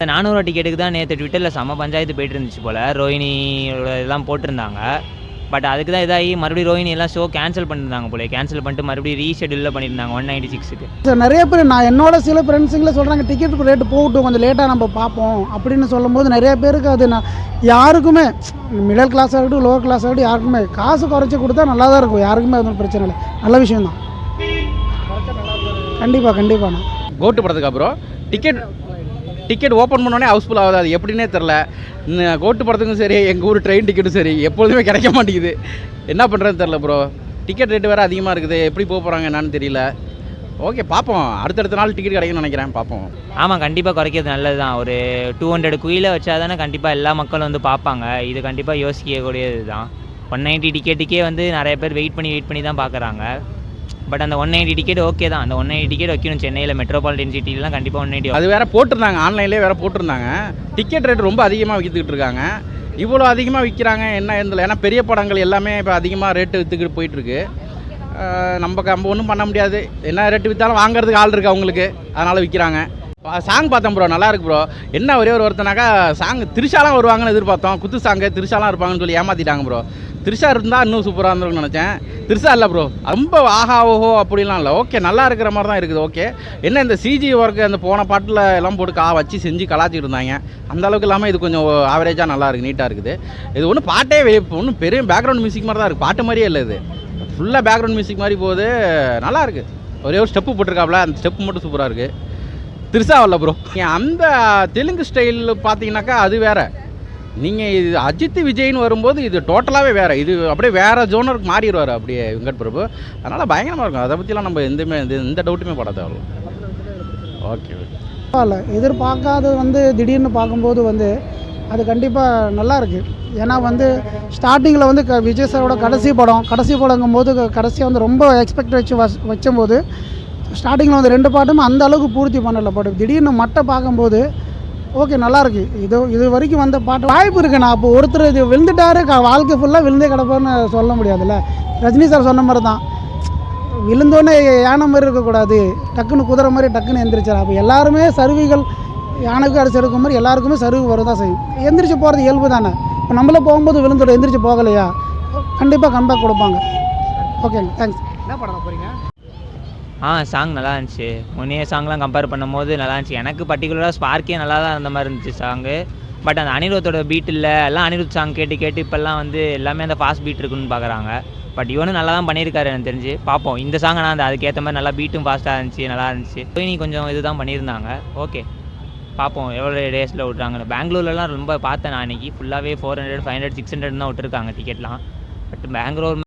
இந்த 400 டிக்கெட்டுக்கு தான் நேற்று ட்விட்டரில் செம்ம பஞ்சாயத்து போயிட்டு இருந்துச்சு போல். ரோஹினி இதெல்லாம் போட்டிருந்தாங்க. பட் அதுக்கு தான் இதாகி மறுபடியும் ரோஹினி எல்லாம் ஷோ கேன்சல் பண்ணியிருந்தாங்க போல. கேன்சல் பண்ணிட்டு மறுபடியும் ரீஷெடியூலில் பண்ணியிருந்தாங்க 196க்கு. சார் நிறைய பேர் நான் என்னோட சில ஃப்ரெண்ட்ஸுங்களே சொல்கிறாங்க டிக்கெட் ரேட்டு போகட்டும் கொஞ்சம் லேட்டாக நம்ம பார்ப்போம் அப்படின்னு சொல்லும்போது நிறைய பேருக்கு அது நான் யாருக்குமே மிடில் கிளாஸ் ஆகட்டும் லோவர் கிளாஸ் ஆகட்டும் யாருக்குமே காசு குறைச்சி கொடுத்தா நல்லா தான் இருக்கும். யாருக்குமே அது பிரச்சனை இல்லை, நல்ல விஷயம் தான். கண்டிப்பாக கண்டிப்பாண்ணா. கோட்டு படத்துக்கு அப்புறம் டிக்கெட் ஓப்பன் பண்ணோடனே ஹவுஸ்ஃபுல் ஆகுது. அது எப்படின்னே தெரில. கோட்டு படத்துக்கும் சரி எங்கள் ஊர் ட்ரெயின் டிக்கெட்டும் சரி எப்பொழுதுமே கிடைக்க மாட்டேங்குது. என்ன பண்ணுறதுன்னு தெரில ப்ரோ. டிக்கெட் ரேட்டு வேறு அதிகமாக இருக்குது. எப்படி போக போகிறாங்க என்னன்னு தெரியல. ஓகே பார்ப்போம், அடுத்தடுத்த நாள் டிக்கெட் கிடைக்கும்னு நினைக்கிறேன், பார்ப்போம். ஆமாம், கண்டிப்பாக குறைக்கிறது நல்லது தான். ஒரு 200 குயில வச்சா தானே கண்டிப்பாக எல்லா மக்களும் வந்து பார்ப்பாங்க. இது கண்டிப்பாக யோசிக்கக்கூடியது தான். 190 டிக்கெட்டுக்கே வந்து நிறைய பேர் வெயிட் பண்ணி தான் பார்க்குறாங்க. பட் அந்த 190 டிக்கெட் ஓகே தான். அந்த 190 டிக்கெட் வைக்கணும். சென்னையில் மெட்ரோபாலிட்டன் சிட்டிலாம் கண்டிப்பாக 190. அது வேறு போட்டிருந்தாங்க, ஆன்லைன்லேயே வேறு போட்டிருந்தாங்க. டிக்கெட் ரேட் ரொம்ப அதிகமாக விற்றுக்கிட்டு இருக்காங்க. இவ்வளோ அதிகமாக விற்கிறாங்க என்ன இருந்தில்ல. ஏன்னா பெரிய படங்கள் எல்லாமே இப்போ அதிகமாக ரேட்டு விற்றுக்கிட்டு போயிட்டுருக்கு. நம்ம ஒன்றும் பண்ண முடியாது. என்ன ரேட்டு விற்றாலும் வாங்குறதுக்கு ஆள் இருக்குது அவங்களுக்கு, அதனால் விற்கிறாங்க. சாங் பார்த்தேன் ப்ரோ, நல்லா இருக்கு ப்ரோ. என்ன ஒருத்தனாக்கா சாங் திரிஷாலாம் வருவாங்கன்னு எதிர்பார்த்தோம். குத்து சாங்கு திரிஷாலாம் இருப்பாங்கன்னு சொல்லி ஏமாற்றிட்டாங்க ப்ரோ. திரிஷா இருந்தால் இன்னும் சூப்பராக இருந்திருக்குன்னு நினச்சேன். திரிஷா இல்லை ப்ரோ, ரொம்ப ஆஹா ஓஹோ அப்படிலாம் இல்லை. ஓகே நல்லா இருக்கிற மாதிரி தான் இருக்குது. ஓகே என்ன இந்த சிஜி ஒர்க்கு அந்த போன பாட்டில் எல்லாம் போட்டு வச்சு செஞ்சு கலாச்சிட்டு இருந்தாங்க. அந்த அளவுக்கு இல்லாமல் இது கொஞ்சம் ஆவரேஜாக நல்லா இருக்குது, நீட்டாக இருக்குது. இது ஒன்றும் பாட்டே ஒன்றும் பெரிய பேக்ரவுண்ட் மியூசிக் மாதிரி தான் இருக்குது. பாட்டு மாதிரியே இல்லை, இது ஃபுல்லாக பேக்ரவுண்ட் மியூசிக் மாதிரி போகுது. நல்லா இருக்குது. ஒரே ஒரு ஸ்டெப்பு போட்டிருக்காப்புல, அந்த ஸ்டெப்பு மட்டும் சூப்பராக இருக்குது. திருசாவல்ல ப்ரோ. அந்த தெலுங்கு ஸ்டைல் பார்த்தீங்கன்னாக்கா அது வேறு. நீங்கள் இது அஜித் விஜய்னு வரும்போது இது டோட்டலாகவே வேறு. இது அப்படியே வேறு ஜோனருக்கு மாறிடுவார் அப்படியே வெங்கட் பிரபு. அதனால் பயங்கரமாக இருக்கும். அதை பற்றிலாம் நம்ம எந்த டவுட்டுமே பட தேவையில்ல. ஓகே இல்லை எதிர்பார்க்காத வந்து திடீர்னு பார்க்கும்போது வந்து அது கண்டிப்பாக நல்லா இருக்குது. ஏன்னா வந்து ஸ்டார்டிங்கில் வந்து விஜய் சாரோட கடைசி படங்கும் போது கடைசியாக வந்து ரொம்ப எக்ஸ்பெக்ட் வச்சும்போது ஸ்டார்டிங்கில் வந்து 2 பாட்டுமே அந்த அளவுக்கு பூர்த்தி பண்ணலை. பட் திடீர்னு மட்டை பார்க்கும்போது ஓகே நல்லாயிருக்கு. இது வரைக்கும் வந்த பாட்டு வாய்ப்பு இருக்குண்ணா. அப்போ ஒருத்தர் இது விழுந்துட்டாரு வாழ்க்கை ஃபுல்லாக விழுந்தே கிடப்பார்னு சொல்ல முடியாதுல்ல. ரஜினி சார் சொன்ன மாதிரி தான், விழுந்தோடனே யானை மாதிரி இருக்கக்கூடாது, டக்குன்னு குதிரை மாதிரி டக்குன்னு எந்திரிச்சார். அப்போ எல்லாருமே சருவிகள் யானைக்கு அடிச்சு எடுக்கும் மாதிரி எல்லாருக்குமே சருவு வரதான் செய்யும். எந்திரிச்சு போகிறது இயல்பு தானே. இப்போ நம்மளே போகும்போது விழுந்துடும், எந்திரிச்சு போகலையா கண்டிப்பாக கம்பேக் கொடுப்பாங்க. ஓகேங்க, தேங்க்ஸ். என்ன படம் போகிறீங்க? சாங் நல்லா இருந்துச்சு. முன்னைய சாங்லாம் கம்பேர் பண்ணும்போது நல்லா இருந்துச்சு. எனக்கு பர்டிகுலராக ஸ்பார்க்கே நல்லா தான் இருந்த மாதிரி இருந்துச்சு சாங்கு. பட் அந்த அனிருத்தோட பீட் இல்லை. எல்லாம் அனிருத் சாங் கேட்டு இப்போல்லாம் வந்து எல்லாமே அந்த ஃபாஸ்ட் பீட் இருக்குன்னு பார்க்குறாங்க. பட் இவனும் நல்லா தான் பண்ணியிருக்காரு எனக்கு தெரிஞ்சு. பார்ப்போம். இந்த சாங் நான் அதுக்கேற்ற மாதிரி நல்லா பீட்டும் ஃபாஸ்ட்டாக இருந்துச்சு, நல்லா இருந்துச்சு. நீ கொஞ்சம் இது தான் பண்ணியிருந்தாங்க. ஓகே பார்ப்போம் எவ்வளோ டேஸில் விட்றாங்கன்னு. பெங்களூர்லலாம் ரொம்ப பார்த்தேன் நான் அன்றைக்கி. ஃபுல்லாகவே 400, 500, 600 தான் விட்டுருக்காங்க டிக்கெட்லாம். பட் பெங்களூர்